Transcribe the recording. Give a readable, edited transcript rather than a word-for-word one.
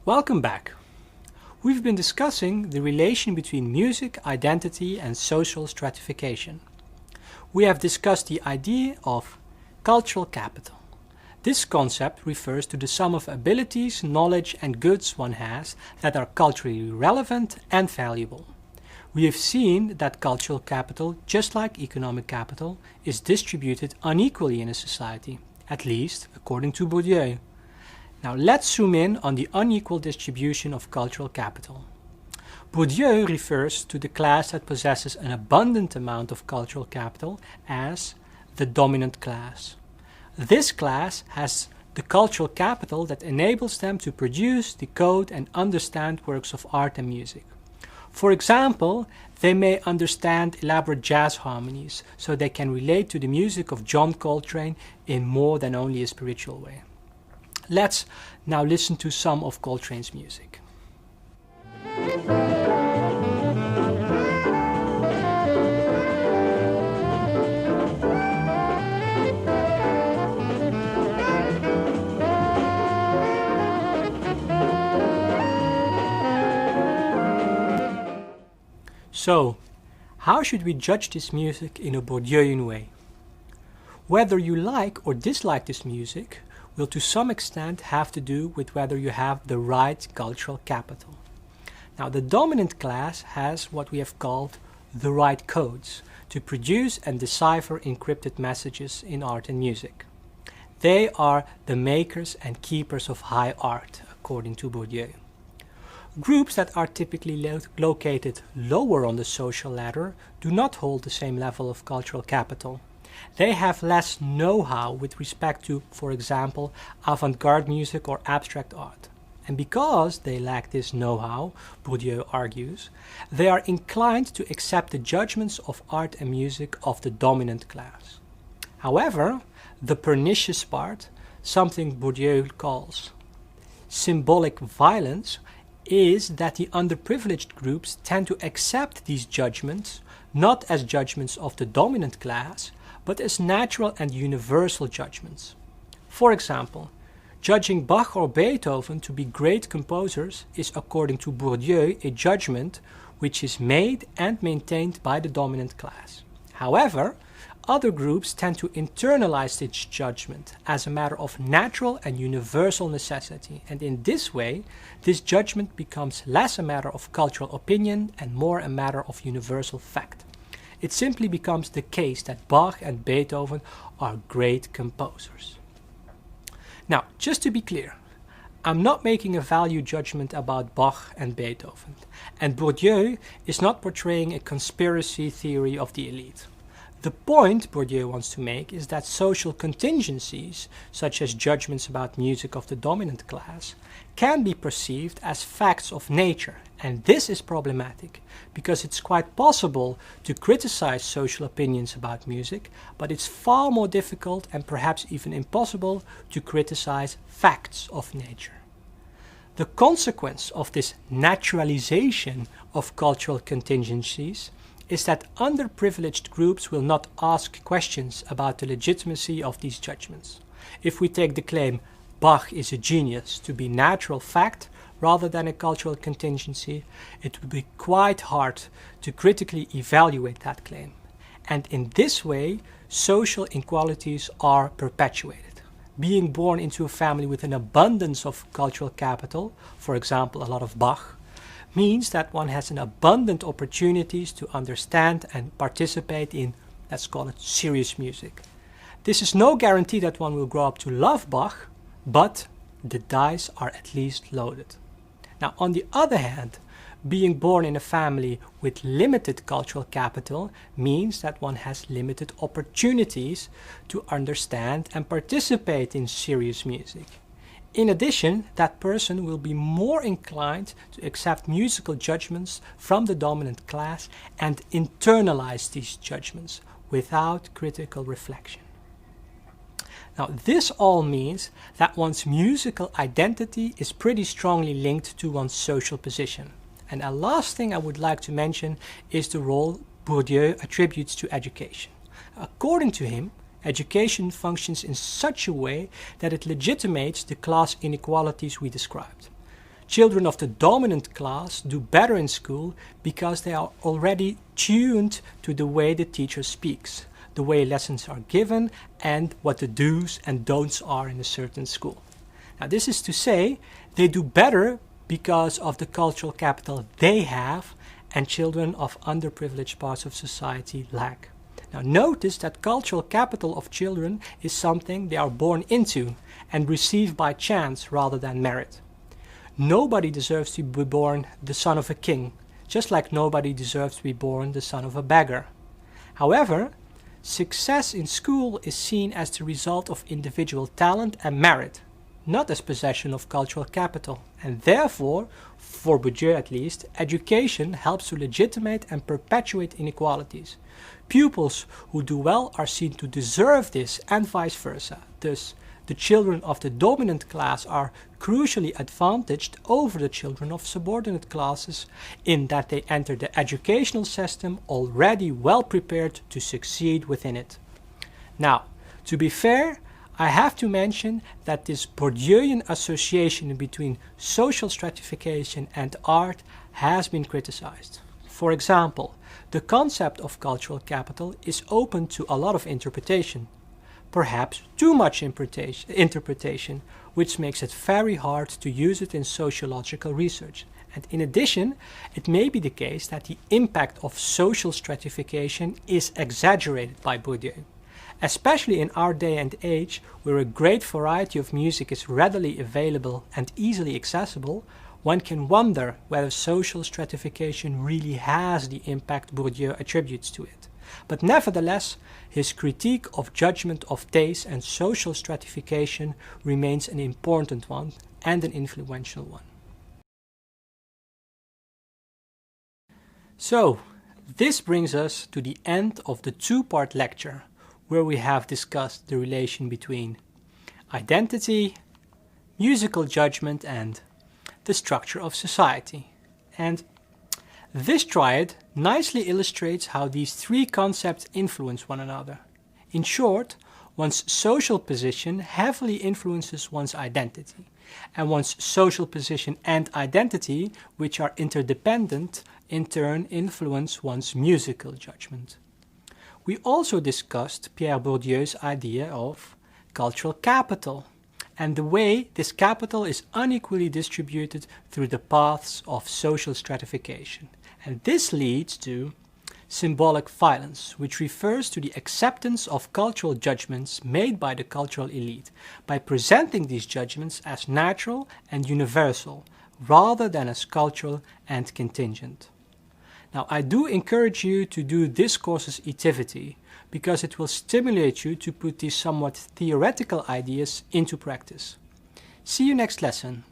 Welcome back. We've been discussing the relation between music, identity, and social stratification. We have discussed the idea of cultural capital. This concept refers to the sum of abilities, knowledge, and goods one has that are culturally relevant and valuable. We have seen that cultural capital, just like economic capital, is distributed unequally in a society, at least according to Bourdieu. Now let's zoom in on the unequal distribution of cultural capital. Bourdieu refers to the class that possesses an abundant amount of cultural capital as the dominant class. This class has the cultural capital that enables them to produce, decode, and understand works of art and music. For example, they may understand elaborate jazz harmonies, so they can relate to the music of John Coltrane in more than only a spiritual way. Let's now listen to some of Coltrane's music. So, how should we judge this music in a Bourdieuian way? Whether you like or dislike this music will to some extent have to do with whether you have the right cultural capital. Now, the dominant class has what we have called the right codes to produce and decipher encrypted messages in art and music. They are the makers and keepers of high art, according to Bourdieu. Groups that are typically located lower on the social ladder do not hold the same level of cultural capital. They have less know-how with respect to, for example, avant-garde music or abstract art. And because they lack this know-how, Bourdieu argues, they are inclined to accept the judgments of art and music of the dominant class. However, the pernicious part, something Bourdieu calls symbolic violence, is that the underprivileged groups tend to accept these judgments not as judgments of the dominant class, but as natural and universal judgments. For example, judging Bach or Beethoven to be great composers is, according to Bourdieu, a judgment which is made and maintained by the dominant class. However, other groups tend to internalize this judgment as a matter of natural and universal necessity, and in this way, this judgment becomes less a matter of cultural opinion and more a matter of universal fact. It simply becomes the case that Bach and Beethoven are great composers. Now, just to be clear, I'm not making a value judgment about Bach and Beethoven, and Bourdieu is not portraying a conspiracy theory of the elite. The point Bourdieu wants to make is that social contingencies, such as judgments about music of the dominant class, can be perceived as facts of nature, and this is problematic, because it's quite possible to criticize social opinions about music, but it's far more difficult and perhaps even impossible to criticize facts of nature. The consequence of this naturalization of cultural contingencies is that underprivileged groups will not ask questions about the legitimacy of these judgments. If we take the claim Bach is a genius to be natural fact rather than a cultural contingency, it would be quite hard to critically evaluate that claim. And in this way, social inequalities are perpetuated. Being born into a family with an abundance of cultural capital, for example, a lot of Bach, means that one has an abundant opportunities to understand and participate in, let's call it, serious music. This is no guarantee that one will grow up to love Bach, but the dice are at least loaded. Now, on the other hand, being born in a family with limited cultural capital means that one has limited opportunities to understand and participate in serious music. In addition, that person will be more inclined to accept musical judgments from the dominant class and internalize these judgments without critical reflection. Now, this all means that one's musical identity is pretty strongly linked to one's social position. And a last thing I would like to mention is the role Bourdieu attributes to education. According to him, education functions in such a way that it legitimates the class inequalities we described. Children of the dominant class do better in school because they are already tuned to the way the teacher speaks, the way lessons are given, and what the do's and don'ts are in a certain school. Now, this is to say, they do better because of the cultural capital they have, and children of underprivileged parts of society lack. Now, notice that cultural capital of children is something they are born into and receive by chance rather than merit. Nobody deserves to be born the son of a king, just like nobody deserves to be born the son of a beggar. However, success in school is seen as the result of individual talent and merit, not as possession of cultural capital, and therefore, for Bourdieu at least, education helps to legitimate and perpetuate inequalities. Pupils who do well are seen to deserve this and vice versa. Thus, the children of the dominant class are crucially advantaged over the children of subordinate classes in that they enter the educational system already well prepared to succeed within it. Now, to be fair, I have to mention that this Bourdieuian association between social stratification and art has been criticized. For example, the concept of cultural capital is open to a lot of interpretation, perhaps too much interpretation, which makes it very hard to use it in sociological research. And in addition, it may be the case that the impact of social stratification is exaggerated by Bourdieu. Especially in our day and age, where a great variety of music is readily available and easily accessible, one can wonder whether social stratification really has the impact Bourdieu attributes to it. But nevertheless, his critique of judgment of taste and social stratification remains an important one and an influential one. So, this brings us to the end of the two-part lecture, where we have discussed the relation between identity, musical judgment, and the structure of society. And this triad nicely illustrates how these three concepts influence one another. In short, one's social position heavily influences one's identity, and one's social position and identity, which are interdependent, in turn influence one's musical judgment. We also discussed Pierre Bourdieu's idea of cultural capital, and the way this capital is unequally distributed through the paths of social stratification. And this leads to symbolic violence, which refers to the acceptance of cultural judgments made by the cultural elite, by presenting these judgments as natural and universal, rather than as cultural and contingent. Now, I do encourage you to do this course's activity, because it will stimulate you to put these somewhat theoretical ideas into practice. See you next lesson.